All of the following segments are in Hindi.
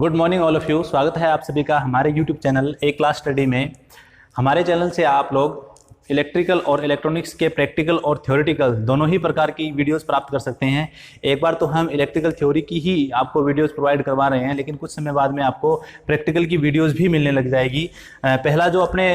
Good morning all of you. स्वागत है आप सभी का हमारे यूट्यूब चैनल ए क्लास स्टडी में। हमारे चैनल से आप लोग इलेक्ट्रिकल और इलेक्ट्रॉनिक्स के प्रैक्टिकल और थ्योरेटिकल दोनों ही प्रकार की वीडियोस प्राप्त कर सकते हैं। एक बार तो हम इलेक्ट्रिकल थ्योरी की ही आपको वीडियोस प्रोवाइड करवा रहे हैं, लेकिन कुछ समय बाद में आपको प्रैक्टिकल की वीडियोस भी मिलने लग जाएगी। पहला जो अपने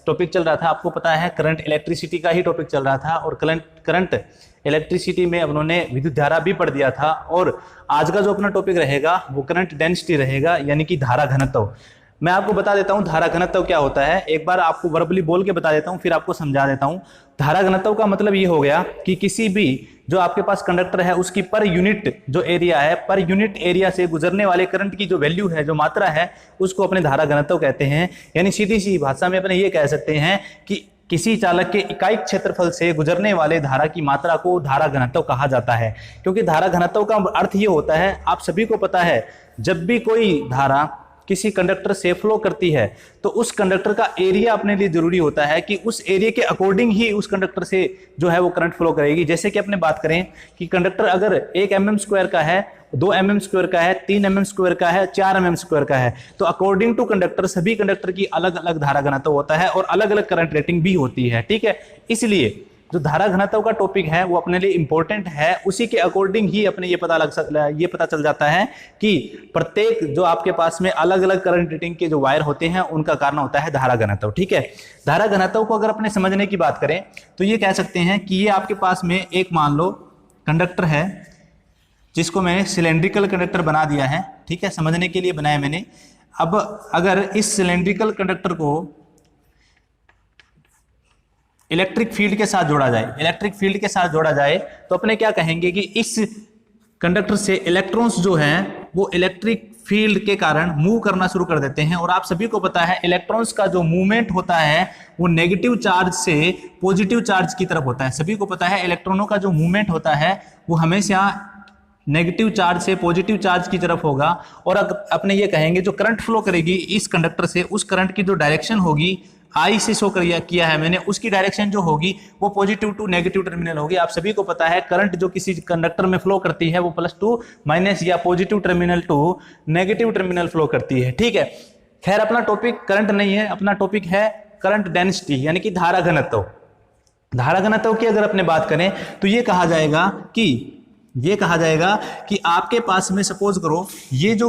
टॉपिक चल रहा था, आपको पता है करंट इलेक्ट्रिसिटी का ही टॉपिक चल रहा था, और करंट इलेक्ट्रिसिटी में उन्होंने विद्युत धारा भी पढ़ दिया था। और आज का जो अपना टॉपिक रहेगा वो करंट डेंसिटी रहेगा, यानी कि धारा घनत्व। मैं आपको बता देता हूं धारा घनत्व क्या होता है। एक बार आपको वर्बली बोल के बता देता हूं, फिर आपको समझा देता हूं। धारा घनत्व का मतलब ये हो गया कि किसी भी जो आपके पास कंडक्टर है उसकी पर यूनिट जो एरिया है, पर यूनिट एरिया से गुजरने वाले करंट की जो वैल्यू है, जो मात्रा है, उसको अपने धारा घनत्व कहते हैं। यानी सीधी सी भाषा में अपने ये कह सकते हैं कि किसी चालक के इकाई क्षेत्रफल से गुजरने वाले धारा की मात्रा को धारा घनत्व कहा जाता है। क्योंकि धारा घनत्व का अर्थ ये होता है, आप सभी को पता है, जब भी कोई धारा किसी कंडक्टर से फ्लो करती है तो उस कंडक्टर का एरिया अपने लिए जरूरी होता है कि उस एरिया के अकॉर्डिंग ही उस कंडक्टर से जो है वो करंट फ्लो करेगी। जैसे कि अपने बात करें कि कंडक्टर अगर 1 mm स्क्वायर का है, 2 mm स्क्वायर का है, 3 mm स्क्वायर का है, 4 mm स्क्वायर का है, तो अकॉर्डिंग टू कंडक्टर सभी कंडक्टर की अलग अलग धारा घनत्व होता है और अलग अलग करंट रेटिंग भी होती है। ठीक है, इसलिए जो धारा घनत्व का टॉपिक है वो अपने लिए इंपॉर्टेंट है। उसी के अकॉर्डिंग ही अपने ये पता चल जाता है कि प्रत्येक जो आपके पास में अलग अलग करंट रेटिंग के जो वायर होते हैं उनका कारण होता है धारा घनत्व। ठीक है, धारा घनत्व को अगर अपने समझने की बात करें तो ये कह सकते हैं कि ये आपके पास में एक मान लो कंडक्टर है जिसको मैंने सिलेंड्रिकल कंडक्टर बना दिया है। ठीक है, समझने के लिए बनाया मैंने। अब अगर इस सिलेंड्रिकल कंडक्टर को इलेक्ट्रिक फील्ड के साथ जोड़ा जाए, तो अपने क्या कहेंगे कि इस कंडक्टर से इलेक्ट्रॉन्स जो हैं वो इलेक्ट्रिक फील्ड के कारण मूव करना शुरू कर देते हैं। और आप सभी को पता है इलेक्ट्रॉन्स का जो मूवमेंट होता है वो नेगेटिव चार्ज से पॉजिटिव चार्ज की तरफ होता है। सभी को पता है इलेक्ट्रॉनों का जो मूवमेंट होता है वो हमेशा नेगेटिव चार्ज से पॉजिटिव चार्ज की तरफ होगा। और अपने ये कहेंगे जो करंट फ्लो करेगी इस कंडक्टर से, उस करंट की जो डायरेक्शन होगी, आई से शो किया है मैंने, उसकी डायरेक्शन जो होगी वो पॉजिटिव टू नेगेटिव टर्मिनल होगी। आप सभी को पता है करंट जो किसी कंडक्टर में फ्लो करती है वो प्लस टू माइनस या positive terminal to negative terminal flow करती है। ठीक है, खैर अपना टॉपिक करंट नहीं है, अपना टॉपिक है करंट डेंसिटी, यानी कि धारा घनत्व। धारा घनत्व की अगर अपने बात करें तो ये कहा जाएगा कि आपके पास में सपोज करो ये जो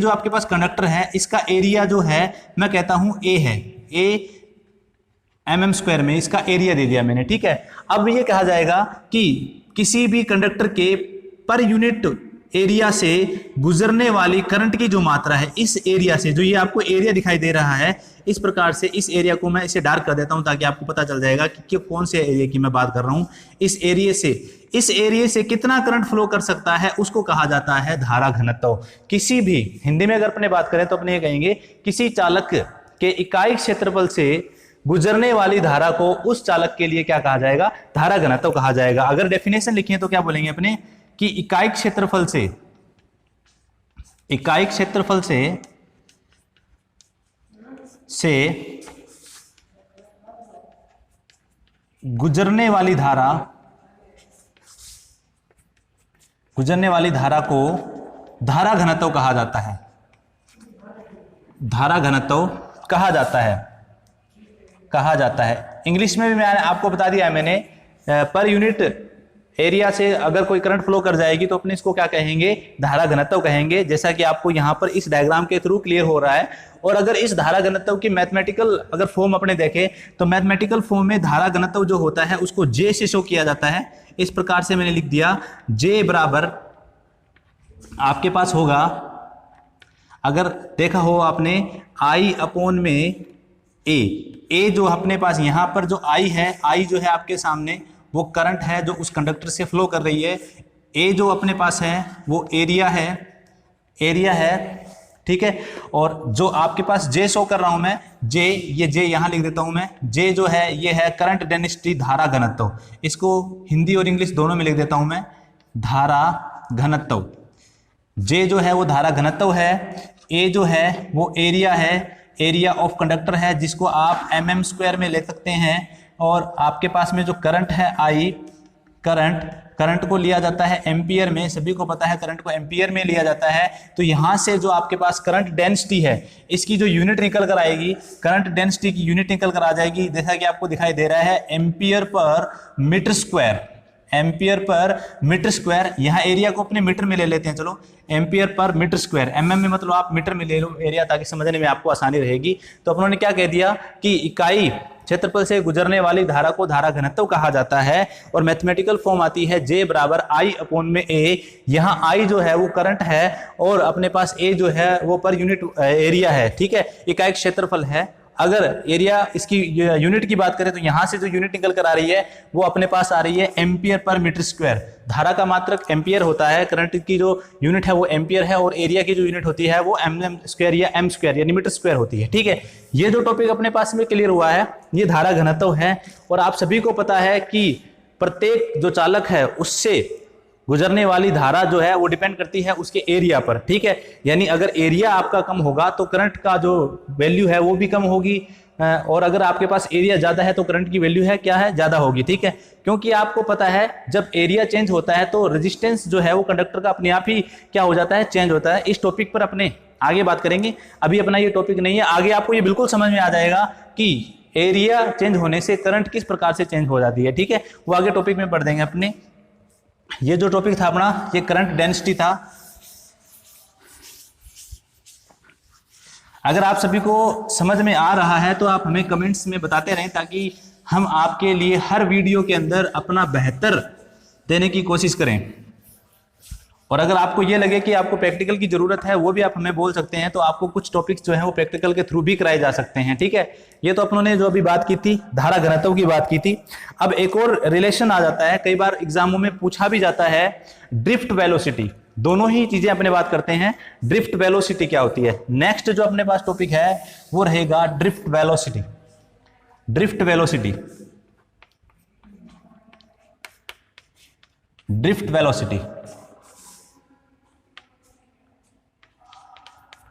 आपके पास कंडक्टर है, इसका एरिया जो है मैं कहता हूं ए है, ए mm स्क्वायर में इसका एरिया दे दिया मैंने। ठीक है, अब ये कहा जाएगा कि किसी भी कंडक्टर के पर यूनिट एरिया से गुजरने वाली करंट की जो मात्रा है, इस एरिया से, जो ये आपको एरिया दिखाई दे रहा है, इस प्रकार से इस एरिया को मैं इसे डार्क कर देता हूं ताकि आपको पता चल जाएगा कि कौन से एरिया की मैं बात कर रहा हूं। इस एरिया से कितना करंट फ्लो कर सकता है उसको कहा जाता है धारा घनत्व। किसी भी हिंदी में अगर अपने बात करें तो अपने ये कहेंगे किसी चालक के इकाई क्षेत्रफल से गुजरने वाली धारा को उस चालक के लिए क्या कहा जाएगा, धारा घनत्व कहा जाएगा। अगर डेफिनेशन लिखिए तो क्या बोलेंगे अपने कि इकाई क्षेत्रफल से गुजरने वाली धारा को धारा घनत्व कहा जाता है। धारा घनत्व कहा जाता है। इंग्लिश में भी मैंने आपको बता दिया है मैंने, पर यूनिट एरिया से अगर कोई करंट फ्लो कर जाएगी तो अपने इसको क्या कहेंगे, धारा घनत्व कहेंगे। जैसा कि आपको यहां पर इस डायग्राम के थ्रू क्लियर हो रहा है। और अगर इस धारा घनत्व की मैथमेटिकल अगर फॉर्म अपने देखें तो मैथमेटिकल फॉर्म में धारा घनत्व जो होता है उसको जे से शो किया जाता है। इस प्रकार से मैंने लिख दिया, जे बराबर आपके पास होगा, अगर देखा हो आपने, आई अपॉन में ए जो अपने पास यहां पर जो आई है, आई जो है आपके सामने वो करंट है जो उस कंडक्टर से फ्लो कर रही है। ए जो अपने पास है वो एरिया है। ठीक है, और जो आपके पास जे शो कर रहा हूं मैं, ये जे यहां लिख देता हूं मैं, जे जो है ये है करंट डेंसिटी, धारा घनत्व। इसको हिंदी और इंग्लिश दोनों में लिख देता हूं मैं, धारा घनत्व। जे जो है वो धारा घनत्व है, ए जो है वो एरिया है, एरिया ऑफ कंडक्टर है जिसको आप mm स्क्वायर में ले सकते हैं। और आपके पास में जो करंट है आई, करंट करंट को लिया जाता है एम्पियर में, सभी को पता है करंट को एम्पियर में लिया जाता है। तो यहां से जो आपके पास करंट डेंसिटी है इसकी जो यूनिट निकल कर आएगी, करंट डेंसिटी की यूनिट निकल कर आ जाएगी, जैसा कि आपको दिखाई दे रहा है ampere per metre square, ampere per metre square. यहाँ एरिया को अपने मीटर में ले लेते हैं, चलो ampere per metre square, MM में मतलब आप मीटर में ले लो एरिया, ताकि समझने में आपको आसानी रहेगी। तो अपनों ने क्या कह दिया कि इकाई क्षेत्रफल से गुजरने वाली धारा को धारा घनत्व कहा जाता है, और मैथमेटिकल फॉर्म आती है J बराबर I अपॉन में A। यहाँ I जो है वो करंट है और अपने पास A जो है वो पर यूनिट एरिया है, ठीक है, इकाई क्षेत्रफल है। अगर एरिया इसकी यूनिट की बात करें तो यहां से जो यूनिट निकल कर आ रही है वो अपने पास आ रही है एम्पियर पर मीटर स्क्वायर। धारा का मात्रक एम्पियर होता है, करंट की जो यूनिट है वो एम्पियर है, और एरिया की जो यूनिट होती है वो एम स्क्वायर या एम स्क्वायर यानी मीटर स्क्वायर होती है, ठीक है। ये जो टॉपिक अपने पास में क्लियर हुआ है ये धारा घनत्व है। और आप सभी को पता है कि प्रत्येक जो चालक है उससे गुजरने वाली धारा जो है वो डिपेंड करती है उसके एरिया पर, ठीक है। यानी अगर एरिया आपका कम होगा तो करंट का जो वैल्यू है वो भी कम होगी, और अगर आपके पास एरिया ज्यादा है तो करंट की वैल्यू है क्या है, ज्यादा होगी, ठीक है। क्योंकि आपको पता है जब एरिया चेंज होता है तो रेजिस्टेंस जो है वो कंडक्टर का अपने आप ही क्या हो जाता है, चेंज होता है। इस टॉपिक पर अपने आगे बात करेंगे, अभी अपना ये टॉपिक नहीं है, आगे आपको ये बिल्कुल समझ में आ जाएगा कि एरिया चेंज होने से करंट किस प्रकार से चेंज हो जाती है, ठीक है। वो आगे टॉपिक में पढ़ देंगे अपने। ये जो टॉपिक था अपना ये करंट डेंसिटी था। अगर आप सभी को समझ में आ रहा है तो आप हमें कमेंट्स में बताते रहें, ताकि हम आपके लिए हर वीडियो के अंदर अपना बेहतर देने की कोशिश करें। और अगर आपको ये लगे कि आपको प्रैक्टिकल की जरूरत है वो भी आप हमें बोल सकते हैं, तो आपको कुछ टॉपिक्स जो हैं वो प्रैक्टिकल के थ्रू भी कराए जा सकते हैं, ठीक है। ये तो अपनों ने जो अभी बात की थी धारा घनत्व की बात की थी। अब एक और रिलेशन आ जाता है, कई बार एग्जामों में पूछा भी जाता है, ड्रिफ्ट वेलोसिटी। दोनों ही चीजें अपने बात करते हैं, ड्रिफ्ट वेलोसिटी क्या होती है। नेक्स्ट जो अपने पास टॉपिक है वो रहेगा drift velocity. Drift velocity, drift velocity,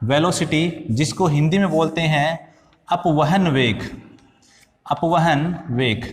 velocity जिसको हिंदी में बोलते हैं अपवहन वेग। अपवहन वेग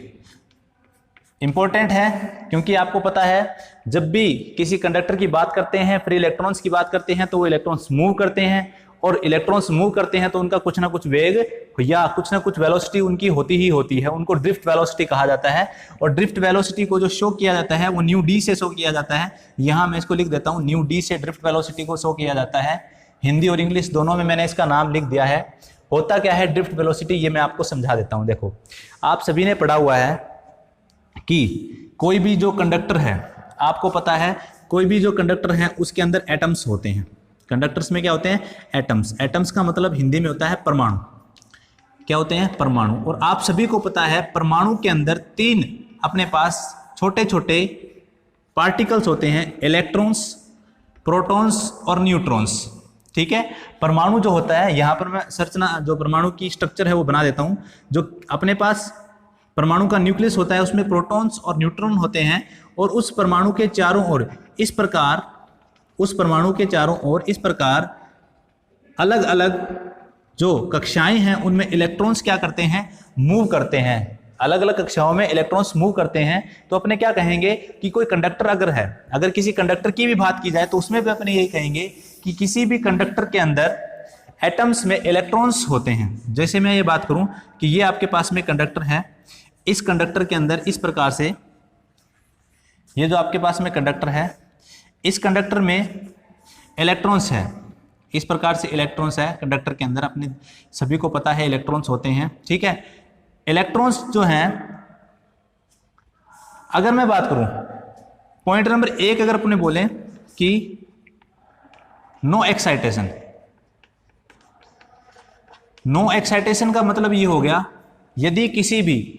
इंपॉर्टेंट है, क्योंकि आपको पता है जब भी किसी कंडक्टर की बात करते हैं, फ्री इलेक्ट्रॉन्स की बात करते हैं, तो वो इलेक्ट्रॉन्स मूव करते हैं, और इलेक्ट्रॉन्स मूव करते हैं तो उनका कुछ ना कुछ वेग या कुछ ना कुछ वेलोसिटी उनकी होती ही होती है, उनको ड्रिफ्ट वेलोसिटी कहा जाता है। और ड्रिफ्ट वेलोसिटी को जो शो किया जाता है वो न्यू डी से शो किया जाता है। यहां मैं इसको लिख देता हूं, न्यू डी से ड्रिफ्ट वेलोसिटी को शो किया जाता है। हिंदी और इंग्लिश दोनों में मैंने इसका नाम लिख दिया है। होता क्या है ड्रिफ्ट वेलोसिटी, ये मैं आपको समझा देता हूं। देखो, आप सभी ने पढ़ा हुआ है कि कोई भी जो कंडक्टर है, आपको पता है कोई भी जो कंडक्टर है उसके अंदर एटम्स होते हैं। कंडक्टर्स में क्या होते हैं, एटम्स। एटम्स का मतलब हिंदी में होता है परमाणु। क्या होते हैं, परमाणु। और आप सभी को पता है परमाणु के अंदर 3 अपने पास छोटे छोटे पार्टिकल्स होते हैं, इलेक्ट्रॉन्स, प्रोटॉन्स और न्यूट्रॉन्स, ठीक है। परमाणु जो होता है, यहां पर मैं संरचना जो परमाणु की स्ट्रक्चर है वो बना देता हूं। जो अपने पास परमाणु का न्यूक्लियस होता है उसमें प्रोटॉन्स और न्यूट्रॉन होते हैं, और उस परमाणु के चारों ओर इस प्रकार, उस परमाणु के चारों ओर इस प्रकार अलग अलग जो कक्षाएं हैं उनमें इलेक्ट्रॉन्स क्या करते हैं, मूव करते हैं। अलग अलग कक्षाओं में इलेक्ट्रॉन्स मूव करते हैं। तो अपने क्या कहेंगे कि कोई कंडक्टर अगर है, अगर किसी कंडक्टर की भी बात की जाए तो उसमें भी अपने यही कहेंगे कि किसी भी कंडक्टर के अंदर एटम्स में इलेक्ट्रॉन्स होते हैं। जैसे मैं ये बात करूं कि ये आपके पास में कंडक्टर है, इस कंडक्टर के अंदर इस प्रकार से, ये जो आपके पास में कंडक्टर है, इस कंडक्टर में इलेक्ट्रॉन्स है, इस प्रकार से इलेक्ट्रॉन्स है कंडक्टर के अंदर। अपने सभी को पता है इलेक्ट्रॉन्स होते हैं, ठीक है। इलेक्ट्रॉन्स जो हैं, अगर मैं बात करूं पॉइंट नंबर 1, अगर अपने बोले कि नो एक्साइटेशन, नो एक्साइटेशन का मतलब ये हो गया, यदि किसी भी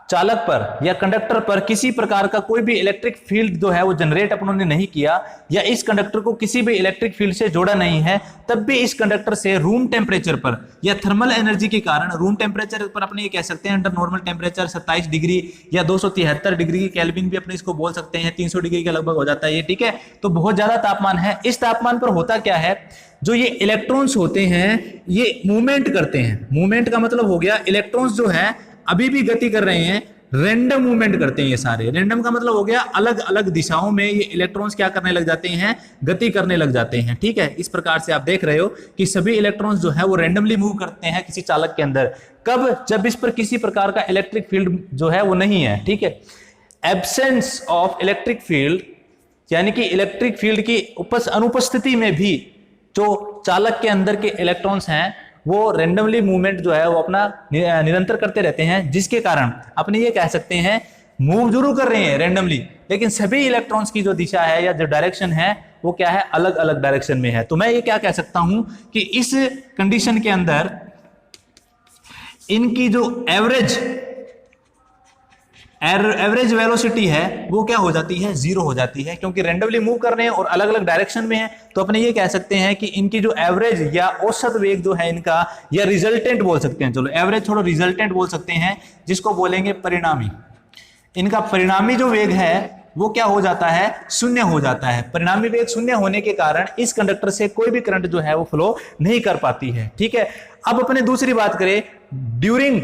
चालक पर या कंडक्टर पर किसी प्रकार का कोई भी इलेक्ट्रिक फील्ड जो है वो जनरेट अपनों ने नहीं किया, या इस कंडक्टर को किसी भी इलेक्ट्रिक फील्ड से जोड़ा नहीं है, तब भी इस कंडक्टर से रूम टेम्परेचर पर या थर्मल एनर्जी के कारण, रूम टेम्परेचर पर अपने ये कह सकते हैं अंडर नॉर्मल टेम्परेचर 27 डिग्री या 273 डिग्री की केल्विन भी अपने इसको बोल सकते हैं, 300 डिग्री के लगभग हो जाता है ये, ठीक है। तो बहुत ज्यादा तापमान है। इस तापमान पर होता क्या है, जो ये इलेक्ट्रॉन्स होते हैं ये मूवमेंट करते हैं। मूवमेंट का मतलब हो गया इलेक्ट्रॉन्स जो है अभी भी गति कर रहे हैं, रैंडम मूवमेंट करते हैं। ये सारे रैंडम का मतलब हो गया अलग अलग दिशाओं में ये इलेक्ट्रॉन्स क्या करने लग जाते हैं, गति करने लग जाते हैं। ठीक है, इस प्रकार से आप देख रहे हो कि सभी इलेक्ट्रॉन्स जो है वो रैंडमली मूव करते हैं किसी चालक के अंदर। कब? जब इस पर किसी प्रकार का इलेक्ट्रिक फील्ड जो है वो नहीं है। ठीक है, एब्सेंस ऑफ इलेक्ट्रिक फील्ड, यानी कि इलेक्ट्रिक फील्ड की अनुपस्थिति में भी जो चालक के अंदर के इलेक्ट्रॉन्स हैं वो रैंडमली मूवमेंट जो है वो अपना निरंतर करते रहते हैं, जिसके कारण अपने ये कह सकते हैं मूव जरूर कर रहे हैं रैंडमली, लेकिन सभी इलेक्ट्रॉन्स की जो दिशा है या जो डायरेक्शन है वो क्या है, अलग अलग डायरेक्शन में है। तो मैं ये क्या कह सकता हूं कि इस कंडीशन के अंदर इनकी जो एवरेज वेलोसिटी है वो क्या हो जाती है, जीरो हो जाती है, क्योंकि रैंडमली मूव कर रहे हैं और अलग अलग डायरेक्शन में है। तो अपने ये कह सकते हैं कि इनकी जो एवरेज या औसत वेग जो है इनका, या रिजल्टेंट बोल सकते हैं, चलो एवरेज छोड़ो रिजल्टेंट बोल सकते हैं, जिसको बोलेंगे परिणामी। इनका परिणामी जो वेग है वो क्या हो जाता है, शून्य हो जाता है। परिणामी वेग शून्य होने के कारण इस कंडक्टर से कोई भी करंट जो है वो फ्लो नहीं कर पाती है। ठीक है, अब अपने दूसरी बात करें ड्यूरिंग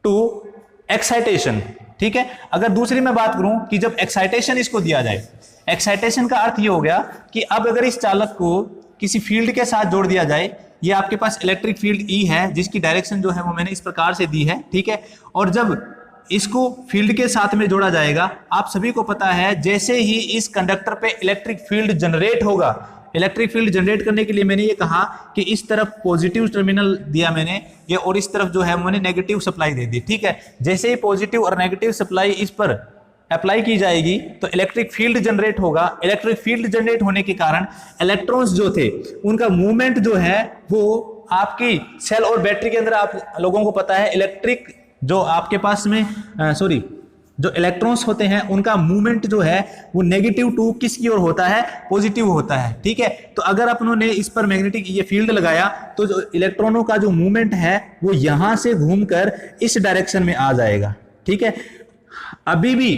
टू एक्साइटेशन। ठीक है, अगर दूसरी मैं बात करूं कि जब एक्साइटेशन इसको दिया जाए, एक्साइटेशन का अर्थ ये हो गया कि अब अगर इस चालक को किसी फील्ड के साथ जोड़ दिया जाए, ये आपके पास इलेक्ट्रिक फील्ड ई है जिसकी डायरेक्शन जो है वो मैंने इस प्रकार से दी है। ठीक है, और जब इसको फील्ड के साथ में जोड़ा जाएगा, आप सभी को पता है जैसे ही इस कंडक्टर पे इलेक्ट्रिक फील्ड जनरेट होगा, इलेक्ट्रिक फील्ड जनरेट करने के लिए मैंने ये कहा कि इस तरफ पॉजिटिव टर्मिनल दिया मैंने ये, और इस तरफ जो है मैंने नेगेटिव सप्लाई दे दी। ठीक है, जैसे ही पॉजिटिव और नेगेटिव सप्लाई इस पर अप्लाई की जाएगी तो इलेक्ट्रिक फील्ड जनरेट होगा। इलेक्ट्रिक फील्ड जनरेट होने के कारण इलेक्ट्रॉन्स जो थे उनका मूवमेंट जो है वो आपकी सेल और बैटरी के अंदर, आप लोगों को पता है इलेक्ट्रिक जो आपके पास में जो इलेक्ट्रॉन्स होते हैं उनका मूवमेंट जो है वो नेगेटिव टू किसकी ओर होता है, पॉजिटिव होता है। ठीक है, तो अगर अपनों इस पर मैग्नेटिक ये फील्ड लगाया तो जो इलेक्ट्रॉनों का जो मूवमेंट है वो यहां से घूमकर इस डायरेक्शन में आ जाएगा। ठीक है, अभी भी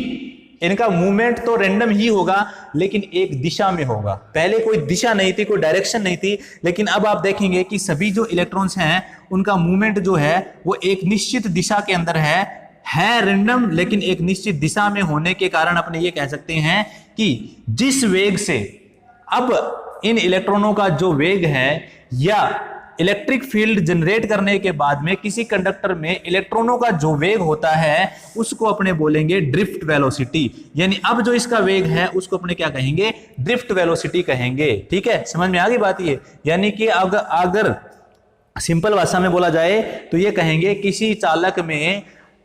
इनका मूवमेंट तो रैंडम ही होगा लेकिन एक दिशा में होगा। पहले कोई दिशा नहीं थी, कोई डायरेक्शन नहीं थी, लेकिन अब आप देखेंगे कि सभी जो इलेक्ट्रॉन्स हैं उनका मूवमेंट जो है वो एक निश्चित दिशा के अंदर है रैंडम, लेकिन एक निश्चित दिशा में होने के कारण अपने ये कह सकते हैं कि जिस वेग से अब इन इलेक्ट्रॉनों का जो वेग है या इलेक्ट्रिक फील्ड जनरेट करने के बाद में किसी कंडक्टर में इलेक्ट्रॉनों का जो वेग होता है उसको अपने बोलेंगे ड्रिफ्ट वेलोसिटी। यानी अब जो इसका वेग है उसको अपने क्या कहेंगे, ड्रिफ्ट वेलोसिटी कहेंगे। ठीक है, समझ में आ गई बात ये। यानी कि अगर सिंपल भाषा में बोला जाए तो ये कहेंगे किसी चालक में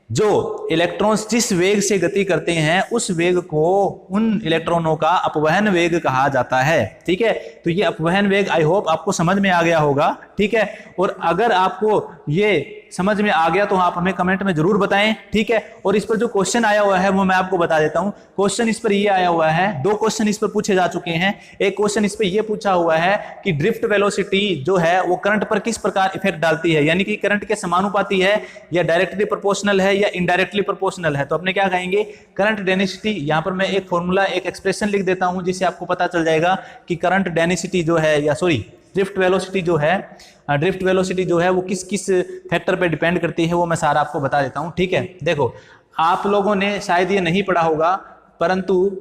जो इलेक्ट्रॉन्स जिस वेग से गति करते हैं उस वेग को उन इलेक्ट्रॉनों का अपवहन वेग कहा जाता है। ठीक है, तो ये अपवहन वेग आई होप आपको समझ में आ गया होगा। ठीक है, और अगर आपको ये समझ में आ गया तो आप हमें कमेंट में जरूर बताएं। ठीक है, और इस पर जो क्वेश्चन आया हुआ है वो मैं आपको बता देता हूं। क्वेश्चन इस पर ये आया हुआ है, दो क्वेश्चन इस पर पूछे जा चुके हैं। एक क्वेश्चन इस पर ये पूछा हुआ है कि ड्रिफ्ट वेलोसिटी जो है वो करंट पर किस प्रकार इफेक्ट डालती है, यानी कि करंट के समानुपाती है या डायरेक्टली प्रोपोर्शनल है या इनडायरेक्टली प्रोपोर्शनल है। तो अपने क्या कहेंगे, करंट डेंसिटी। यहां पर मैं एक फॉर्मूला, एक एक्सप्रेशन लिख देता हूं जिससे आपको पता चल जाएगा कि करंट डेंसिटी जो है, या सॉरी ड्रिफ्ट वेलोसिटी जो है वो किस किस फैक्टर पे डिपेंड करती है, वो मैं सारा आपको बता देता हूं। ठीक है, देखो आप लोगों ने शायद ये नहीं पढ़ा होगा, परंतु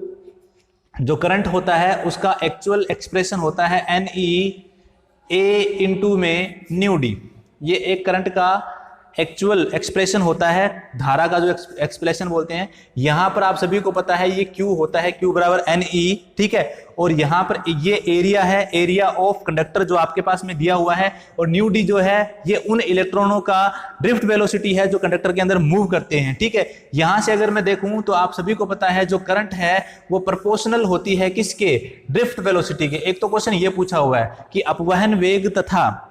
जो करंट होता है उसका एक्चुअल एक्सप्रेशन होता है NE में न्यू डी। ये एक करंट का एक्चुअल एक्सप्रेशन होता है, धारा का जो एक्सप्रेशन बोलते हैं। यहां पर आप सभी को पता है ये Q होता है, Q बराबर NE। ठीक है, और यहां पर ये एरिया है, एरिया ऑफ कंडक्टर जो आपके पास में दिया हुआ है, और न्यू डी जो है ये उन इलेक्ट्रॉनों का ड्रिफ्ट वेलोसिटी है जो कंडक्टर के अंदर मूव करते हैं। ठीक है, यहां से अगर मैं देखूं तो आप सभी को पता है जो करंट है वो प्रोपोर्शनल होती है किसके, ड्रिफ्ट वेलोसिटी के। एक तो क्वेश्चन ये पूछा हुआ है कि अपवहन वेग तथा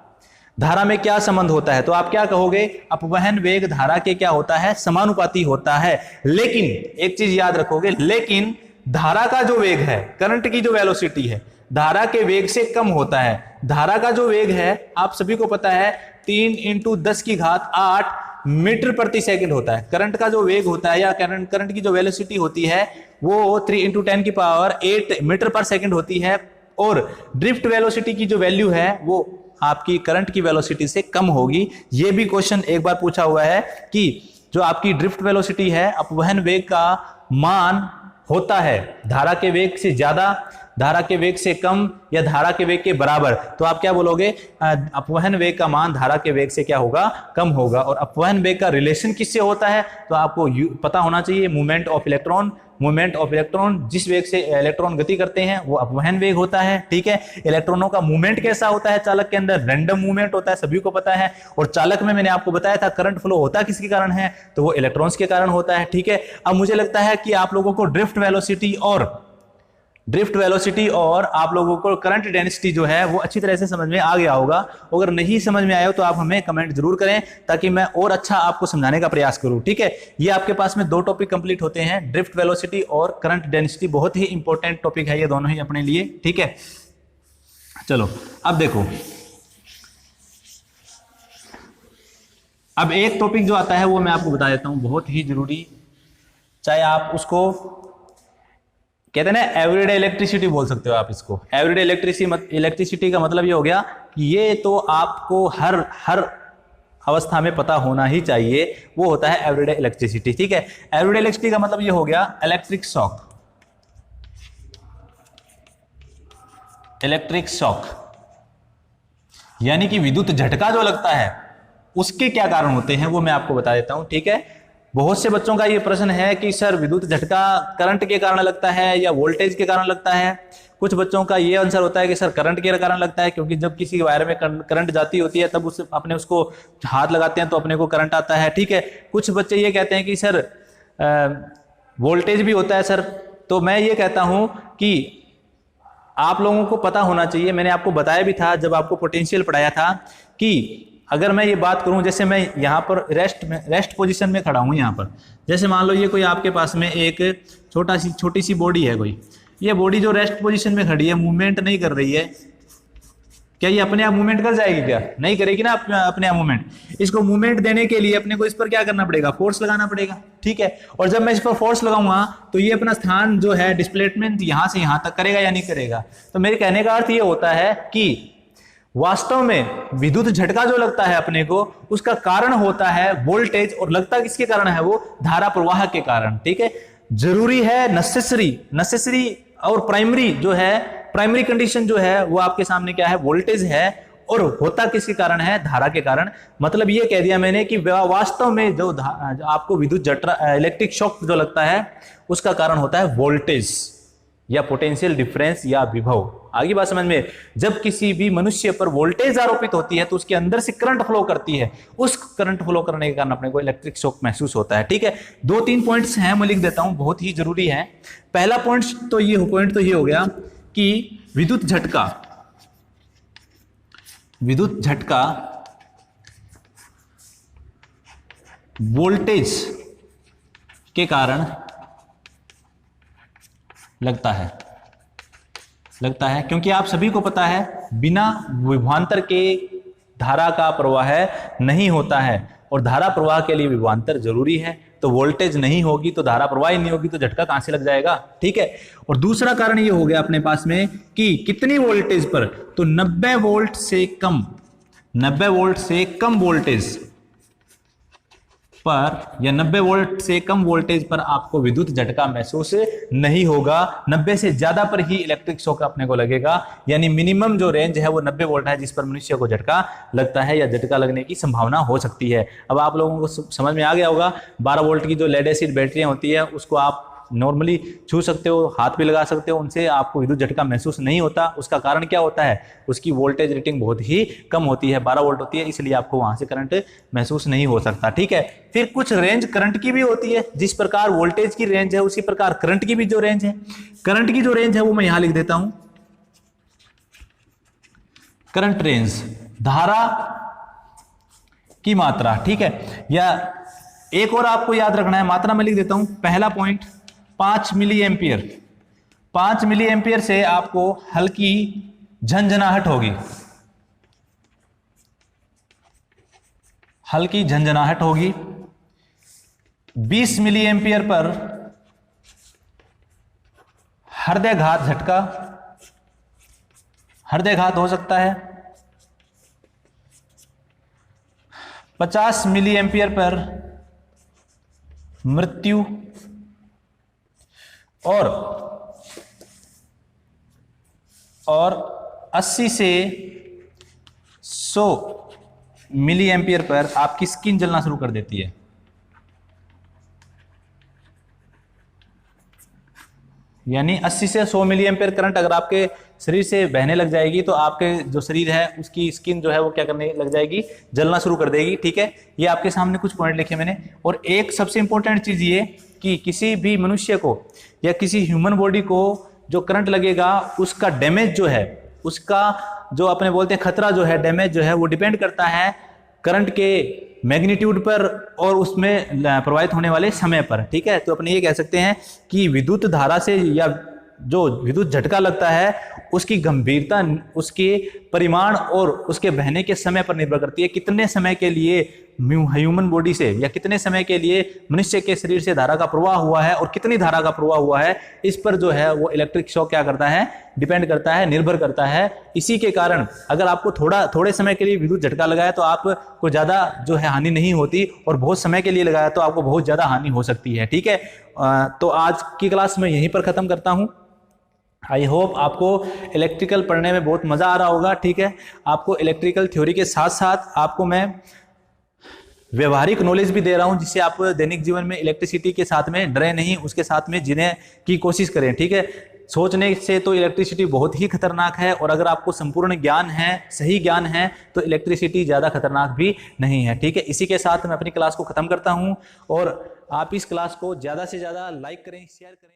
धारा में क्या संबंध होता है, तो आप क्या कहोगे, अपवहन वेग धारा के क्या होता है, समानुपाती होता है। लेकिन एक चीज याद रखोगे, लेकिन धारा का जो वेग है, करंट की जो वेलोसिटी है धारा के वेग से कम होता है। धारा का जो वेग है आप सभी को पता है 3 × 10⁸ मीटर प्रति सेकंड होता है। करंट का जो वेग होता है या करंट की जो वेलोसिटी होती है वो 3 × 10⁸ मीटर पर सेकंड होती है, और ड्रिफ्ट वेलोसिटी की जो वैल्यू है वो आपकी करंट की वेलोसिटी से कम होगी। ये भी क्वेश्चन एक बार पूछा हुआ है कि जो आपकी ड्रिफ्ट वेलोसिटी है, अपवहन वेग का मान होता है धारा के वेग से ज्यादा, धारा के वेग से कम या धारा के वेग के बराबर, तो आप क्या बोलोगे? अपवहन वेग का मान धारा के वेग से क्या होगा? कम होगा। और अपवहन वेग का रिलेशन किससे होता है? तो आपको पता होना चाहिए, movement of electron. Movement of electron, जिस वेग से इलेक्ट्रॉन गति करते हैं वो अपवहन वेग होता है। ठीक है, इलेक्ट्रॉनों का मूवमेंट कैसा होता है? चालक के अंदर रैंडम मूवमेंट होता है, सभी को पता है। और चालक में मैंने आपको बताया था करंट फ्लो होता किसके कारण है? तो वो इलेक्ट्रॉन्स के कारण होता है। ठीक है, अब मुझे लगता है कि आप लोगों को ड्रिफ्ट वेलोसिटी और आप लोगों को करंट डेंसिटी जो है वो अच्छी तरह से समझ में आ गया होगा। अगर नहीं समझ में आया हो तो आप हमें कमेंट जरूर करें, ताकि मैं और अच्छा आपको समझाने का प्रयास करूं। ठीक है, ये आपके पास में 2 टॉपिक कंप्लीट होते हैं, ड्रिफ्ट वेलोसिटी और करंट डेंसिटी। बहुत ही इंपॉर्टेंट टॉपिक है ये दोनों ही अपने लिए। ठीक है, चलो अब देखो, अब एक टॉपिक जो आता है वो मैं आपको बता देता हूं, बहुत ही जरूरी, चाहे आप उसको कहते हैं ना एवरीडे इलेक्ट्रिसिटी बोल सकते हो आप इसको। एवरीडे इलेक्ट्रिसिटी का मतलब ये हो गया कि ये तो आपको हर अवस्था में पता होना ही चाहिए, वो होता है एवरीडे इलेक्ट्रिसिटी। ठीक है, एवरीडे इलेक्ट्रिसिटी का मतलब ये हो गया इलेक्ट्रिक शॉक, यानी कि विद्युत झटका जो लगता है उसके क्या कारण होते हैं वो मैं आपको बता देता हूं। ठीक है, बहुत से बच्चों का ये प्रश्न है कि सर विद्युत झटका करंट के कारण लगता है या वोल्टेज के कारण लगता है। कुछ बच्चों का ये आंसर होता है कि सर करंट के कारण लगता है, क्योंकि जब किसी वायर में करंट जाती होती है तब उसको हाथ लगाते हैं तो अपने को करंट आता है। ठीक है, कुछ बच्चे ये कहते हैं कि सर वोल्टेज भी होता है सर। तो मैं ये कहता हूं कि आप लोगों को पता होना चाहिए, मैंने आपको बताया भी था जब आपको पोटेंशियल पढ़ाया था, कि अगर मैं ये बात करूं, जैसे मैं यहाँ पर रेस्ट पोजीशन में खड़ा हूं, यहाँ पर जैसे मान लो ये कोई आपके पास में एक छोटी सी बॉडी है कोई, ये बॉडी जो रेस्ट पोजीशन में खड़ी है, मूवमेंट नहीं कर रही है, क्या ये अपने आप मूवमेंट कर जाएगी? क्या नहीं करेगी ना अपने आप मूवमेंट। इसको मूवमेंट देने के लिए अपने को इस पर क्या करना पड़ेगा? फोर्स लगाना पड़ेगा। ठीक है, और जब मैं इस पर फोर्स लगाऊंगा तो ये अपना स्थान जो है डिस्प्लेसमेंट यहां से यहां तक करेगा या नहीं करेगा? तो मेरे कहने का अर्थ ये होता है कि वास्तव में विद्युत झटका जो लगता है अपने को, उसका कारण होता है वोल्टेज, और लगता किसके कारण है? वो धारा प्रवाह के कारण। ठीक है, जरूरी है, नेसेसरी और प्राइमरी कंडीशन जो है वो आपके सामने क्या है? वोल्टेज है। और होता किसके कारण है? धारा के कारण। मतलब ये कह दिया मैंने कि वास्तव में जो आपको विद्युत झटका इलेक्ट्रिक शॉक जो लगता है उसका कारण होता है वोल्टेज या पोटेंशियल डिफरेंस या विभव। आगे बात समझ में? जब किसी भी मनुष्य पर वोल्टेज आरोपित होती है तो उसके अंदर से करंट फ्लो करती है, उस करंट फ्लो करने के कारण अपने को इलेक्ट्रिक शॉक महसूस होता है। ठीक है, 2-3 पॉइंट्स हैं, मैं लिख देता हूं, बहुत ही जरूरी है। पहला पॉइंट तो ये हो गया कि विद्युत झटका वोल्टेज के कारण लगता है, क्योंकि आप सभी को पता है बिना विभवांतर के धारा का प्रवाह नहीं होता है, और धारा प्रवाह के लिए विभवांतर जरूरी है। तो वोल्टेज नहीं होगी तो धारा प्रवाह ही नहीं होगी, तो झटका कहां से लग जाएगा? ठीक है, और दूसरा कारण ये हो गया अपने पास में कि कितनी वोल्टेज पर? तो 90 वोल्ट से कम वोल्टेज पर या 90 वोल्ट से कम वोल्टेज पर आपको विद्युत झटका महसूस नहीं होगा। 90 से ज्यादा पर ही इलेक्ट्रिक शॉक अपने को लगेगा, यानी मिनिमम जो रेंज है वो 90 वोल्ट है जिस पर मनुष्य को झटका लगता है या झटका लगने की संभावना हो सकती है। अब आप लोगों को समझ में आ गया होगा। 12 वोल्ट की जो लेड एसिड बैटरियां होती है उसको आप नॉर्मली छू सकते हो, हाथ भी लगा सकते हो, उनसे आपको विद्युत झटका महसूस नहीं होता। उसका कारण क्या होता है? उसकी वोल्टेज रेटिंग बहुत ही कम होती है, 12 वोल्ट होती है, इसलिए आपको वहां से करंट महसूस नहीं हो सकता। ठीक है, फिर कुछ रेंज करंट की भी होती है, जिस प्रकार वोल्टेज की रेंज है उसी प्रकार करंट की भी जो रेंज है। करंट की जो रेंज है वो मैं यहां लिख देता हूं, करंट रेंज, धारा की मात्रा। ठीक है, या एक और आपको याद रखना है, मात्रा में लिख देता हूं। पहला point 5 milliampere. 5 milliampere से आपको हल्की झंझनाहट होगी। 20 मिली एम्पियर पर हृदयघात हो सकता है। 50 मिली एम्पियर पर मृत्यु और 80 से 100 मिली एम्पियर पर आपकी स्किन जलना शुरू कर देती है। यानी 80 से 100 मिली एम्पियर करंट अगर आपके शरीर से बहने लग जाएगी तो आपके जो शरीर है उसकी स्किन जो है वो क्या करने लग जाएगी, जलना शुरू कर देगी। ठीक है, ये आपके सामने कुछ पॉइंट लिखे मैंने। और एक सबसे इंपॉर्टेंट चीज ये कि किसी भी मनुष्य को या किसी ह्यूमन बॉडी को जो करंट लगेगा उसका डैमेज जो है, उसका जो अपने बोलते हैं खतरा जो है, डैमेज जो है, वो डिपेंड करता है करंट के मैग्नीट्यूड पर और उसमें प्रवाहित होने वाले समय पर। ठीक है, तो अपने ये कह सकते हैं कि विद्युत धारा से या जो विद्युत झटका लगता है उसकी गंभीरता उसके परिमाण और उसके बहने के समय पर निर्भर करती है। कितने समय के लिए ह्यूमन बॉडी से या कितने समय के लिए मनुष्य के शरीर से धारा का प्रवाह हुआ है और कितनी धारा का प्रवाह हुआ है, इस पर जो है वो इलेक्ट्रिक शॉक क्या करता है, डिपेंड करता है, निर्भर करता है। इसी के कारण अगर आपको थोड़े समय के लिए विद्युत झटका लगा है तो आपको ज्यादा जो है हानि नहीं होती, और बहुत समय के लिए लगाया तो आपको बहुत ज्यादा हानि हो सकती है। ठीक है, तो आज की क्लास मैं यहीं पर खत्म करता हूं। आई होप आपको इलेक्ट्रिकल पढ़ने में बहुत मजा आ रहा होगा। ठीक है, आपको इलेक्ट्रिकल थ्योरी के साथ साथ आपको मैं व्यवहारिक नॉलेज भी दे रहा हूं, जिससे आप दैनिक जीवन में इलेक्ट्रिसिटी के साथ में डरे नहीं, उसके साथ में जीने की कोशिश करें। ठीक है, सोचने से तो इलेक्ट्रिसिटी बहुत ही खतरनाक है, और अगर आपको संपूर्ण ज्ञान है, सही ज्ञान है, तो इलेक्ट्रिसिटी ज्यादा खतरनाक भी नहीं है। ठीक है, इसी के साथ मैं अपनी क्लास को खत्म करता हूं, और आप इस क्लास को ज्यादा से ज्यादा लाइक करें, शेयर करें।